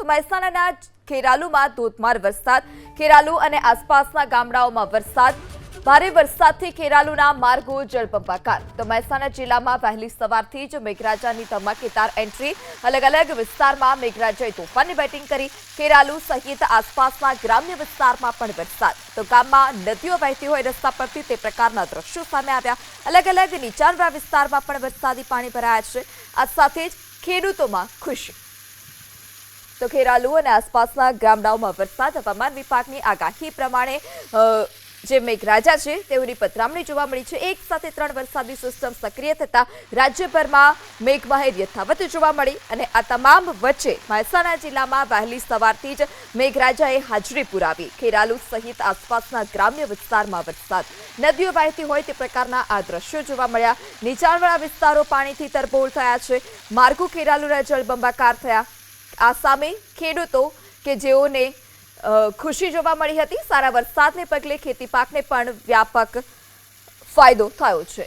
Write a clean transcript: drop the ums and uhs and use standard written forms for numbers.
મહેસાણાના ખેરાલુમાં ધોધમાર વરસાદ, ખેરાલુ અને આસપાસના ગામડાઓમાં વરસાદ, ભારે વરસાદથી ખેરાલુના માર્ગો જળબંબાકાર। તો મહેસાણા જિલ્લામાં વહેલી સવારથી જ મેઘરાજાની ધમાકેદાર એન્ટ્રી, અલગ અલગ વિસ્તારમાં મેઘરાજાએ તોફાની બેટિંગ કરી। ખેરાલુ સહિત આસપાસના ગ્રામ્ય વિસ્તારમાં પણ વરસાદ, તો ગામમાં નદીઓ વહેતી હોય રસ્તા પરથી તે પ્રકારના દ્રશ્યો સામે આવ્યા। અલગ અલગ નીચાણવાળા વિસ્તારમાં પણ વરસાદી પાણી ભરાયા છે। આ સાથે જ ખેડૂતોમાં ખુશી। તો ખેરાલુ અને આસપાસના ગામડાઓમાં વરસાદ, હવામાન વિભાગની આગાહી પ્રમાણે જે મેઘરાજા છે તેઓની પધરામણી જોવા મળી છે। એક સાથે 3 વરસાદી સિસ્ટમ સક્રિય થતા રાજ્યભરમાં મેઘમહેર યથાવત જોવા મળી અને આ તમામ વચ્ચે મહેસાણા જિલ્લામાં વહેલી સવારથી જ મેઘરાજાએ હાજરી પુરાવી। ખેરાલુ સહિત આસપાસના ગ્રામ્ય વિસ્તારમાં વરસાદ, નદીઓ વહેતી હોય તે પ્રકારના આ દ્રશ્યો જોવા મળ્યા। નીચાણવાળા વિસ્તારો પાણીથી તરબોળ થયા છે, માર્ગો ખેરાલુના જળબંબાકાર થયા। આ સામે ખેડૂતો કે જેઓને ખુશી જોવા મળી હતી, સારા વરસાદને પગલે ખેતી પાકને પણ વ્યાપક ફાયદો થયો છે।